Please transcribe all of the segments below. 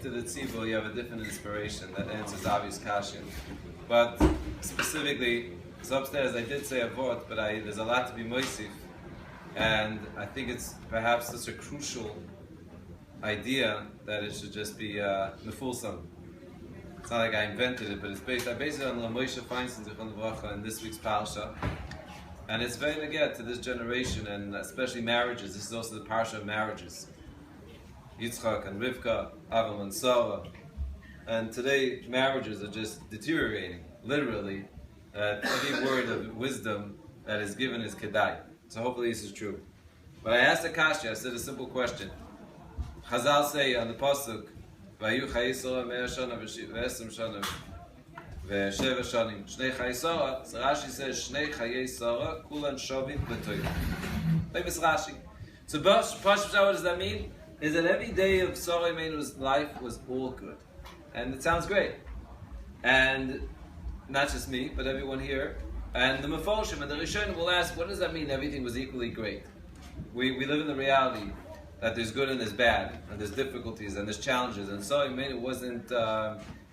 to the tzibur, you have a different inspiration that answers obvious kasha. But specifically, so upstairs I did say a vort, but there's a lot to be monsey, and I think it's perhaps such a crucial idea that it should just be mefulsam. It's not like I invented it, but I based it on Moshe Feinstein in this week's parsha. And it's very neged to this generation, and especially marriages. This is also the parsha of marriages. Yitzchak and Rivka, Avraham and Sarah. And today, marriages are just deteriorating, literally. Every word of wisdom that is given is kedai. So hopefully this is true. But I asked Akashi, I said a simple question. Chazal say on the pasuk, Vayu Chayei Sarah 100 shana v'esrim shana v'sheva shanim. Shnei Chayei Sarah, so Rashi says, Shnei Chayei Sarah, kulan shovim b'toyim. Like it's Rashi. So parshas, what does that mean? Is that every day of Sarah Imeinu's life was all good. And it sounds great. And not just me, but everyone here. And the Mefolshim and the Rishonim will ask, what does that mean everything was equally great? We live in the reality that there's good and there's bad, and there's difficulties and there's challenges. And Sarah Imeinu wasn't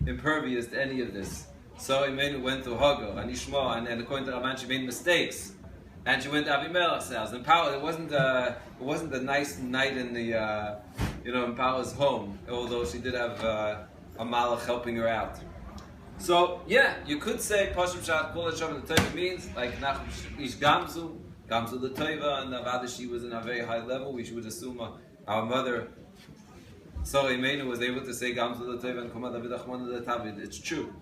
impervious to any of this. Sarah Imeinu went through Hagar and Ishmael, and according to Raman, she made mistakes. And she went to Avimelech's house. And it wasn't a nice night in the in Paula's home, although she did have a malach helping her out. So yeah, you could say Pashim Shat Kol Hashem the Teva means like Nachum Ish Gamzu the Teva, and Avada she was in a very high level. We should assume our mother Sarah Imeinu was able to say Gamzu the Teva and Komad David Achman the Tavid. It's true.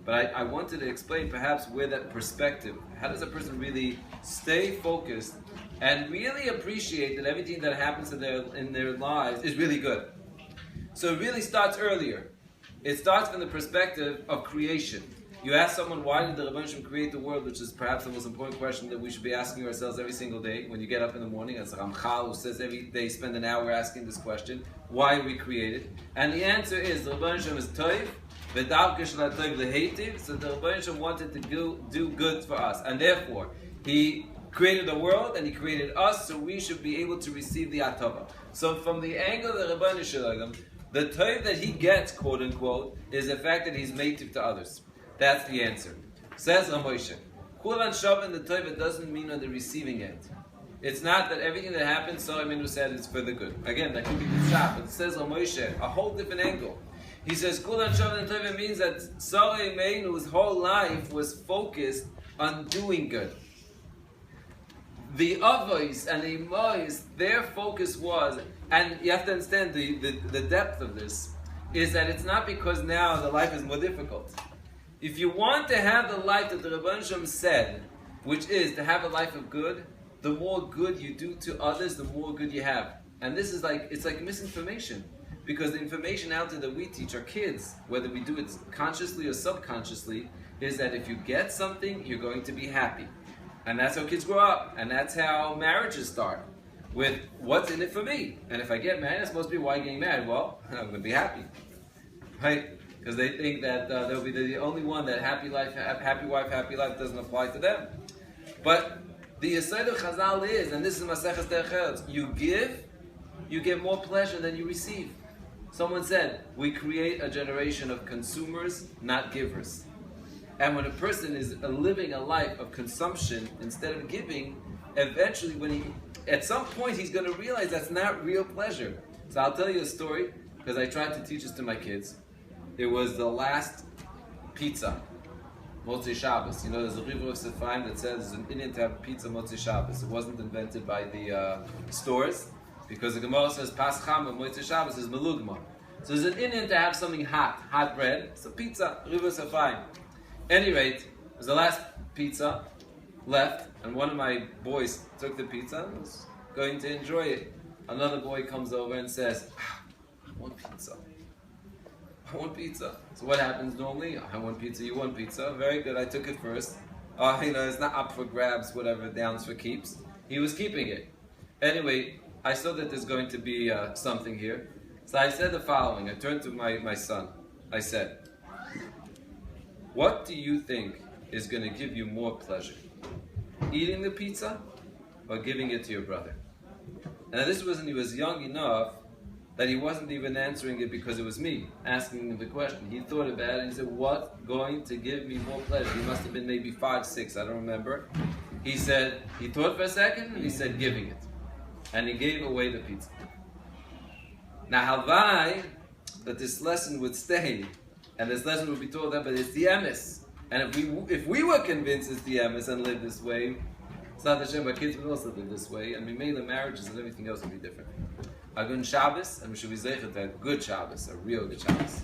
But I wanted to explain perhaps where that perspective, how does a person really stay focused and really appreciate that everything that happens in their lives is really good. So it really starts earlier. It starts from the perspective of creation. You ask someone, why did the Rebbeinu Shem create the world, which is perhaps the most important question that we should be asking ourselves every single day when you get up in the morning, as Ramchal, who says every day spend an hour asking this question, why are we created? And the answer is, the Rebbeinu Shem is toiv, so the Rebbeinu Shem wanted to do good for us, and therefore He created the world and He created us, so we should be able to receive the atava. So from the angle of the Rebbeinu Shem, the toiv that He gets, quote unquote, is the fact that He's meitiv to others. That's the answer. Says Ramoshe, Kulan Shav and the toiv, it doesn't mean on the receiving end. It's not that everything that happens, Sarah Imenu said, is for the good. Again, that could be the shop, but it says Ramoshe, a whole different angle. He says, Kulan Shav and the toiv means that Sarah Imenu's whole life was focused on doing good. The avos and the imais, their focus was, and you have to understand the depth of this, is that it's not because now the life is more difficult. If you want to have the life that the Rebbeinu Shem said, which is to have a life of good, the more good you do to others, the more good you have. And this is it's like misinformation. Because the information out there that we teach our kids, whether we do it consciously or subconsciously, is that if you get something, you're going to be happy. And that's how kids grow up. And that's how marriages start. With, what's in it for me? And if I get married, it's supposed to be, why getting married? Well, I'm going to be happy. Right? Because they think that they'll be the only one that happy wife, happy life doesn't apply to them. But the Yesod of Chazal is, and this is Maseches Derech Eretz, you give, you get more pleasure than you receive. Someone said, we create a generation of consumers, not givers. And when a person is living a life of consumption instead of giving, eventually at some point he's going to realize that's not real pleasure. So I'll tell you a story, because I tried to teach this to my kids. It was the last pizza, monsey shabbos. You know, there's a river of Sefaim that says it's an Indian to have pizza monsey shabbos. It wasn't invented by the stores, because the Gemara says pas chama monsey shabbos is melugma. So there's an Indian to have something hot bread. So pizza, river of Sefaim. Any rate, it was the last pizza left, and one of my boys took the pizza and was going to enjoy it. Another boy comes over and says, I want pizza. I want pizza. So what happens normally? I want pizza, you want pizza. Very good, I took it first. It's not up for grabs, whatever, down's for keeps. He was keeping it. Anyway, I saw that there's going to be something here. So I said the following. I turned to my son. I said, what do you think is going to give you more pleasure? Eating the pizza or giving it to your brother? And this was when he was young enough that he wasn't even answering it because it was me asking him the question. He thought about it and he said, what's going to give me more pleasure? He must have been maybe 5, 6, I don't remember. He said, he thought for a second and he said, giving it. And he gave away the pizza. Now, halvai, that this lesson would stay, and this lesson would be told that, but it's the emes. And if we were convinced it's the emes and live this way, it's not the Shem, our kids would also live this way, and we made the marriages and everything else would be different. A good Shabbos, and we should be zeichet to a good Shabbos, a real good Shabbos.